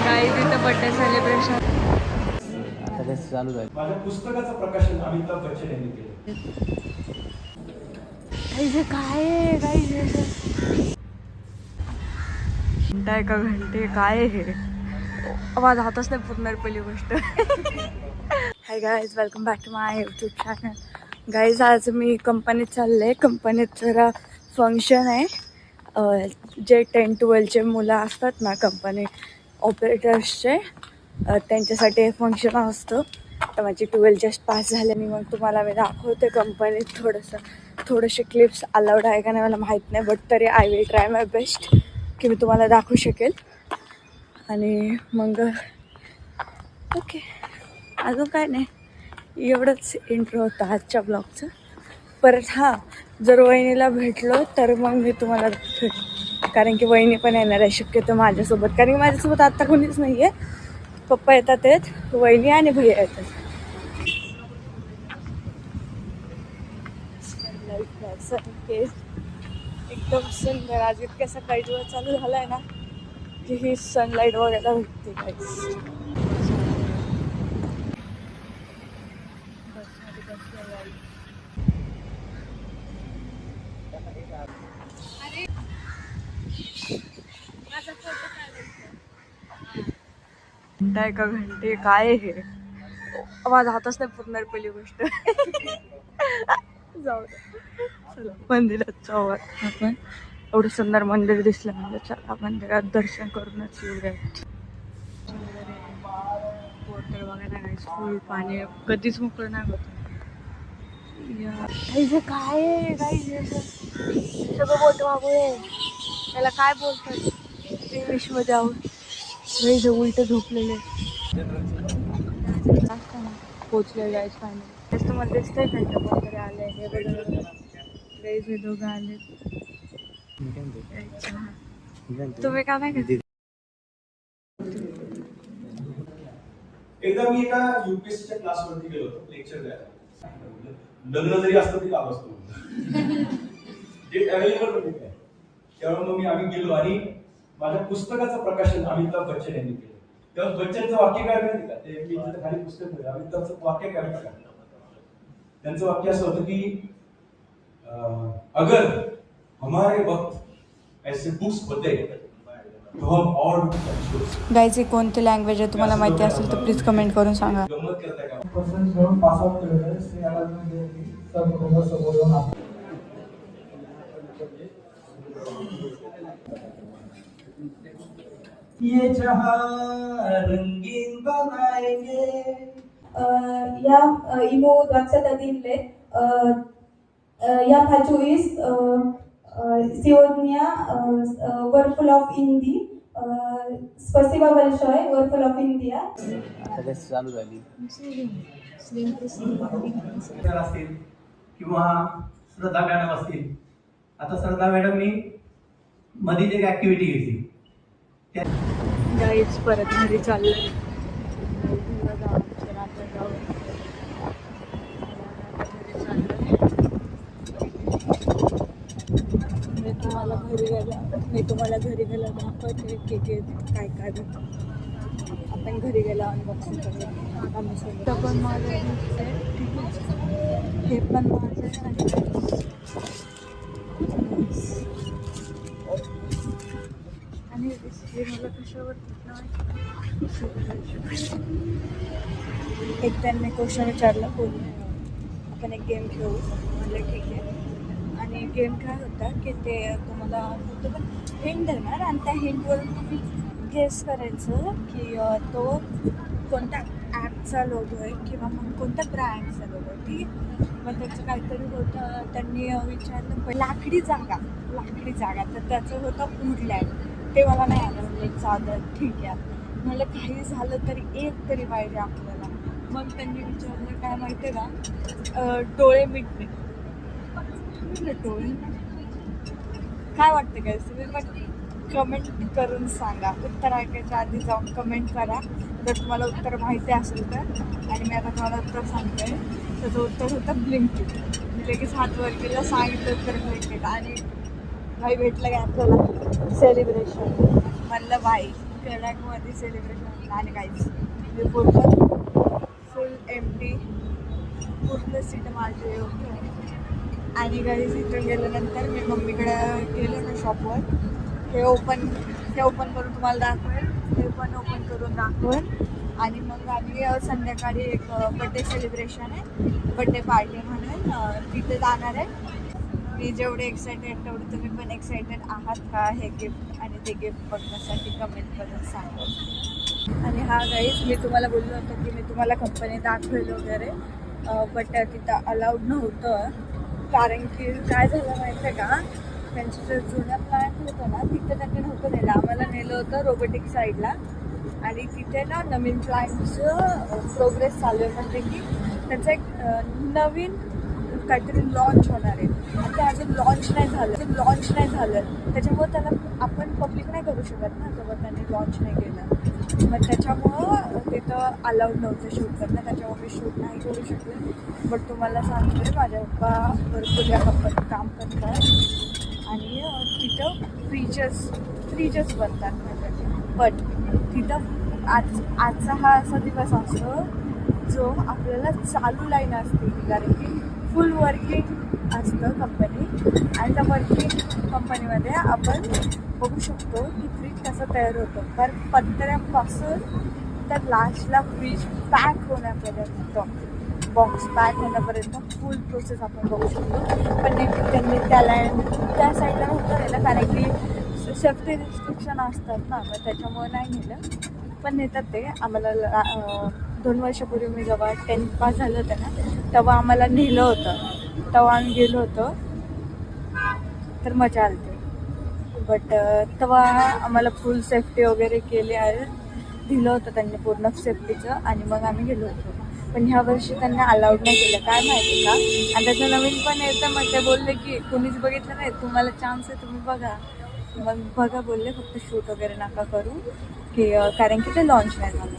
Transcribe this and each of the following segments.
काही तिथं birthday celebration आता ते चालू झालं. माझ्या पुस्तकाचं प्रकाशन अमिताभ बच्चन यांनी केलं. काय आहे घंटा का घंटे काय हे माझा हातच नाही पुरणार पहिली गोष्ट. Hi guys, welcome back to my YouTube channel. Guys, आज मी कंपनीत चालले. कंपनीत जरा फंक्शन आहे. जे 10-12चे मुलं असतात ना कंपनी ऑपरेटर्सचे, त्यांच्यासाठी हे फंक्शन असतं. तर माझी 12 जस्ट पास झाले. मी मग तुम्हाला मी दाखवते कंपनीत थोडेसे क्लिप्स अलाउड आहे का नाही मला माहीत नाही, बट तरी I will try my best की मी तुम्हाला दाखवू शकेल. आणि मग ओके, अजून काय नाही, एवढंच इंट्रो होता आजच्या ब्लॉगचं. परत हां, जर वहिनीला भेटलो तर मग मी तुम्हाला दाखवेन, कारण की वहिनी पण येणार आहे शक्यतो माझ्यासोबत, कारण की माझ्यासोबत आत्ता कोणीच नाही आहे. पप्पा येतात वहिनी आणि भैया येतात. एकदम सुंदर. आज इतक्या सकाळी दिवस चालू झालाय ना की ही सनलाईट बघायला भेटते. काहीच घंटा का घंटे काय हे माझा हातच नाही पुरणार पहिली गोष्ट. जाऊ दे, चला मंदिरात जाऊ आपण. एवढं सुंदर मंदिर दिसलं म्हणजे चला मंदिरात दर्शन करूनच येऊया. वॉटर बघायला नाही, फुल पाणी कधीच मोकळं नाही होत. काय आहे सगळं बोट वागूळे, त्याला काय बोलतात इंग्लिशमध्ये आहोत. उलट झोपलेले पोचलेले आहेत फायनली. तेच तुम्हाला दिसतंय घंटा वगैरे आले. हे बघा दोघं आले. तुम्ही का नाही घेतली? एकदा मी एका युपीएससीच्या क्लासवरती गेलो होतो लेक्चर द्यायला. लग्न जरी असतं तरी काम असतो, डेट अवेलेबल होते काय. तेव्हा मग आम्ही गेलो आणि माझ्या पुस्तकाचं प्रकाशन अमिताभ बच्चन यांनी केलं. तेव्हा बच्चनचं वाक्य काय माहिती का, ते मी तिथं खाली पुस्तक होतं, अमिताभचं वाक्य काय माहिती का, त्यांचं वाक्य असं होतं की अगर हमारे वक्त ऐसे बुक्स होते तो हम और गायचे कोणते लँग्वेज आहे तुम्हाला माहिती असेल तर प्लीज कमेंट करून सांगा. गंमत करताय का? पास आउट केलेलं श्री ये जहां रंगीन बनाएंगे. या इमो द्राक्षात दिले या खाचुईस सिओनिया वर्डफुल ऑफ हिंदी स्पसिबा большое वर्डफुल ऑफ इंडिया. आता ते चालू झाली. असतील किंवा श्रद्धा मॅडम असतील. आता श्रद्धा मॅडमनी मधीच एक ऍक्टिव्हिटी घेतली. गाईच परत घरी चाललंय. मी तुम्हाला घरी गेला दाखवते की काय काय आपण घरी गेला अनबॉक्सिंग करूया. पण माझं हे पण माझं आणि हे मला कशावर एक त्यांनी क्वेश्चन विचारलं, बोलले आपण एक गेम खेळू. म्हणलं ठीक आहे. आणि गेम काय होता की ते तुम्हाला फक्त पण हिंट देणार आणि त्या हिंटवरून तुम्ही गेस करायचं की तो कोणत्या ॲपचा लोगो आहे किंवा मग कोणत्या ब्रँडचा लोगो आहे. ठीक आहे. मग त्याचं काहीतरी होतं, त्यांनी विचारलं लाकडी जागा तर त्याचं होतं वुडलँड. ते मला नाही आलं. म्हणजे एक साधं ठीक आहे, मला काही झालं तरी एक तरी पाहिजे आपल्याला. मग त्यांनी विचारलं काय माहिती आहे का, डोळे मिटणे. डोळे काय वाटतं काय तुम्ही पण कमेंट करून सांगा. उत्तर ऐकायच्या आधी जाऊन कमेंट करा जर तुम्हाला उत्तर माहिती असेल तर. आणि मी आता तुम्हाला उत्तर सांगते. त्याचं उत्तर होतं ब्लिंकिट. मी लगेच हात वर केलं, सांगितलं उत्तर ब्लिंकिट. आणि भाई भेटलं काय आपल्याला सेलिब्रेशन. म्हणलं भाई कडकमध्ये सेलिब्रेशन आणि काहीच मी पूर्ण फुल एम्प्टी पूर्ण सीट माझे होते. आणि गाईज इथून गेल्यानंतर मी मम्मीकडे गेलो ना शॉपवर. हे ओपन करून तुम्हाला दाखवेल, हे पण ओपन करून दाखवेल. आणि मग आम्ही संध्याकाळी एक बड्डे सेलिब्रेशन आहे, बड्डे पार्टी म्हणून तिथे जाणार आहे. मी जेवढे एक्सायटेड तेवढं तुम्ही पण एक्सायटेड आहात का हे गिफ्ट आणि ते गिफ्ट बघण्यासाठी कमेंट करून सांगा. आणि हा गाईज मी तुम्हाला बोललो होतं की मी तुम्हाला कंपनी दाखवेल वगैरे, बट तिथं अलाउड नव्हतं. कारण की काय झालं माहिती आहे का, त्यांचं जे जुन्या प्लॅन होतं ना तिथे त्यांनी नव्हतं नेलं, आम्हाला नेलं होतं रोबोटिक साईडला. आणि तिथे ना नवीन प्लॅनचं प्रोग्रेस चालू आहे, म्हणजे की त्याचं एक नवीन काहीतरी लॉन्च होणार आहे आणि ते अजून लॉन्च नाही झालं. त्याच्यामुळं त्याला आपण पब्लिक नाही करू शकत ना जवळ त्यांनी लॉन्च नाही केलं. मग त्याच्यामुळं तिथं अलाउड नव्हतं शूट करणं, त्याच्यामुळे मी शूट नाही करू शकले. बट तुम्हाला सांगते माझ्या पप्पा भरपूर या कंपनीत काम करतात आणि तिथं फ्रीजच बनतात म्हणजे. बट तिथं आजचा हा असा दिवस असतो जो आपल्याला चालू लाईन असते, कारण की फुल वर्किंग असतं कंपनी. आणि त्या वर्किंग कंपनीमध्ये आपण बघू शकतो की फ्रीज कसं तयार होतं. कारण पत्र्यापासून तर लास्टला फ्रीज पॅक होण्यापर्यंत, बॉक्स पॅक होण्यापर्यंत फुल प्रोसेस आपण बघू शकतो. पण त्यांनी त्या साईडला नव्हतं नेलं, कारण की सेफ्टी रिस्ट्रिक्शन असतात ना, मग त्याच्यामुळे नाही नेलं. पण नेतात ते आम्हाला. 2 वर्षापूर्वी मी जेव्हा 10th पास झालं होतं ना तेव्हा आम्हाला नेलं होतं, तेव्हा आम्ही गेलो होतो तर मजा आली. बट तेव्हा आम्हाला फुल सेफ्टी वगैरे केली आहे, दिलं होतं त्यांनी पूर्ण सेफ्टीचं आणि मग आम्ही गेलो होतो. पण ह्या वर्षी त्यांनी अलाउड नाही केलं, काय माहिती का. आणि त्याचं नवीन पण येतं, मग ते बोलले की कोणीच बघितलं नाही, तुम्हाला चान्स आहे तुम्ही बघा. मग बघा बोलले, फक्त शूट वगैरे नका करू की कारण की ते लॉन्च नाही झालं.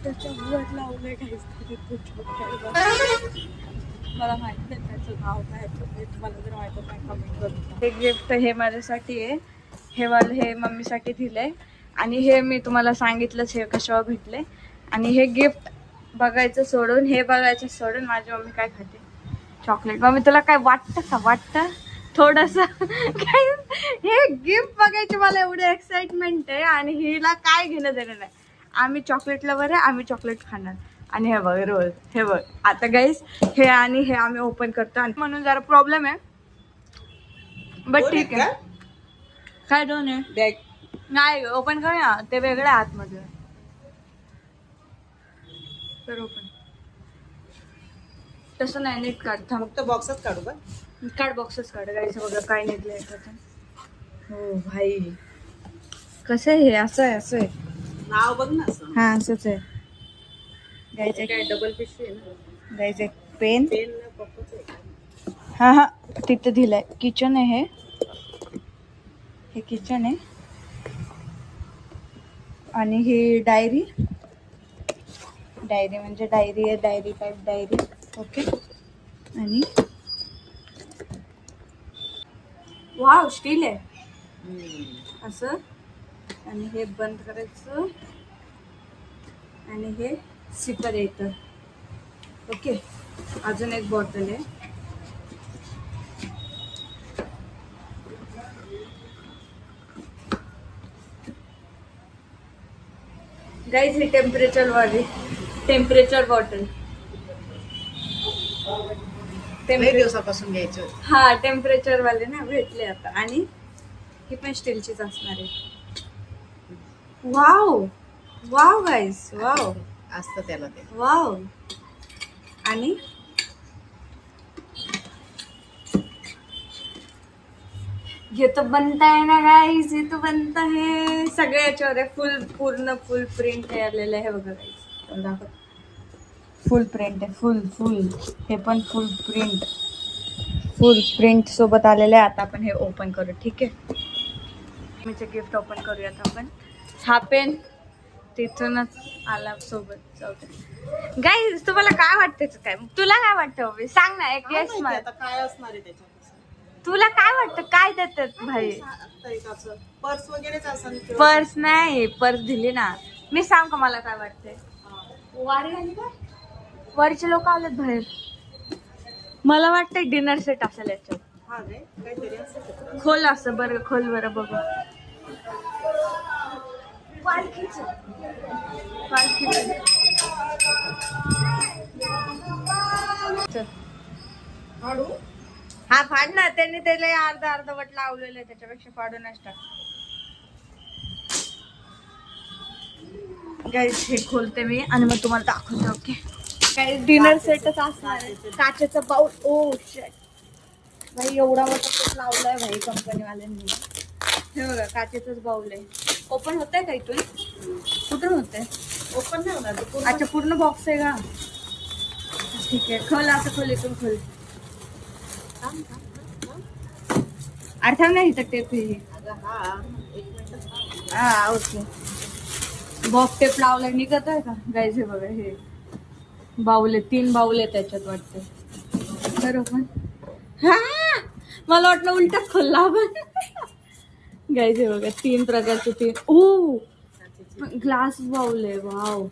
त्याच्या वर लावलंय काहीच मला माहित नाही त्याचं नाव काय, तुम्हाला जर माहित नाही कमेंट करून. हे गिफ्ट हे माझ्यासाठी आहे, हे मम्मीसाठी दिलंय. आणि हे मी तुम्हाला सांगितलंच हे कशावर भेटले. आणि हे गिफ्ट बघायचं सोडून माझी मम्मी काय खाते, चॉकलेट. मम्मी तुला काय वाटतं थोडंसं काय. हे गिफ्ट बघायची मला एवढी एक्साइटमेंट आहे आणि हिला काय घेणं देणं नाही. आम्ही चॉकलेट लवर आहे, आम्ही चॉकलेट खाणार. आणि हे बघ रोज, हे बघ आता गाईस, हे आणि हे आम्ही ओपन करतो आणि म्हणून जरा प्रॉब्लेम आहे, बट ठीक आहे. काय दोन आहे नाही ओपन करूया, ते वेगळं आहे आतमध्ये. तर ओपन तसं नाही, नीट काढ, फक्त बॉक्सच काढू का? काढ बॉक्सच काढ. गाईचं बघा काय निघलंय त्याच्यात. हो भाई कसं आहे हे, असं आहे नाव बघ ना असं. हा असंच आहे. गाईचं काय डबल पिशवी आहे ना? गाईचं एक पेन. पेन पप्पाचं आहे का? हा तिथं दिलंय. किचन आहे हे किचन आहे. आणि ही डायरी म्हणजे डायरी आहे, डायरी टाईप डायरी. ओके. आणि वाव स्टील आहे असं. आणि हे बंद करायचं आणि हे सिपर येतं. ओके. अजून एक बॉटल आहे. गाईज ही टेम्परेचर बॉटल. लय दिवसापासून घ्यायचं होतं. हा टेम्परेचर वाले ना भेटले आता. आणि ही पण स्टीलचीच असणार आहे. वाव गाईज, वाव असतं त्याला ते. वाव. आणि ये तो बनता है ना गाईज, ये तो बनता है. सगळे याच्यावर आहे, पूर्ण फुल प्रिंट आलेलं आहे बघा गाईज. दाखव, फुल प्रिंट आहे, फुल. हे पण फुल प्रिंट सोबत आलेलं आहे. आता आपण हे ओपन करू, ठीक आहे. गिफ्ट ओपन करूयात आपण. हा पेन तिथूनच आला सोबत चौथ्या. गाईज तुम्हाला काय वाटतं काय? तुला काय वाटतं बाबी? सांग ना एक येस मार. काय असणार आहे त्याच्यात तुला काय वाटतं काय देतात भाई? पर्स वगैरेच असेल पर्स नाही, पर्स दिली ना. मी सांग का मला काय वाटतंय? वारी आली का? वारीचे लोक आलेत बाहेर. मला वाटतंय डिनर सेट असेल याच्यात. हा रे काहीतरी असेल. खोल असं बरं, खोल बरं बघू. पालखीचं. चल. काढू हा फाड ना, त्यांनी त्याला अर्धा वट लावलेलं आहे, त्याच्यापेक्षा फाडूनच टाक. गाईस हे खोलते मी आणि मग तुम्हाला दाखवते. ओके गाईस डिनर सेटच असणार आहे. काचेचा बाउल. ओ शिट भाई, एवढा मोठा सेट लावलाय भाई कंपनीवाल्यांनी. हे बघा काचेचाच बाउल आहे. ओपन होतंय का इथून? कुठून होतंय? ओपन नाही होणार ते पूर्ण. अच्छा पूर्ण बॉक्स आहे का? ठीक आहे, खोल असं खोल, इथून खोल. अर्थात नाही इथं टेप हे. हा एक मिनिट. हा ओके. बॉक्स टेप लावलाय, निघत आहे का गाईज? हे बघा हे बाऊल आहे, 3 बाऊल आहे त्याच्यात वाटतं. बरोबर. हा मला वाटलं उलटा खोलला आपण. गाईज हे बघा 3 प्रकारचे 3. ओ ग्लास बाउल आहे. वाव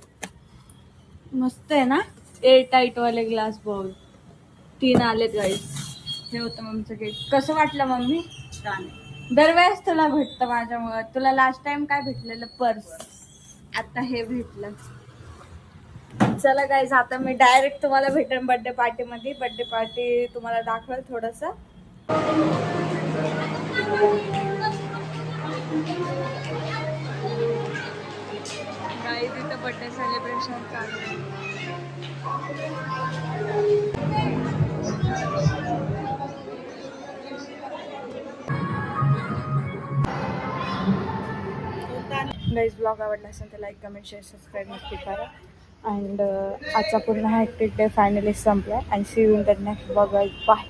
मस्त आहे ना, एअर टाईट वाले ग्लास बाउल 3 आलेत गाईज. हे होतं मम्मीचं केक. कसं वाटलं मम्मी? छान. दरवेळेस तुला भेटतं माझ्यामुळे. तुला लास्ट टाइम काय भेटलेलं? पर्स. आता हे भेटलं. चला गाईज आता मी डायरेक्ट तुम्हाला भेटेन बर्थडे पार्टी मध्ये. बर्थडे पार्टी तुम्हाला दाखवेल थोडस. गाईज इथं बर्थडे सेलिब्रेशन चालू आहे. गाईज ब्लॉग आवडला असेल तर लाईक कमेंट शेअर सबस्क्राईब नक्की करा. अँड आजचा पूर्ण हॅक्टिक डे फायनली संपला. And see you in the next blog. Bye.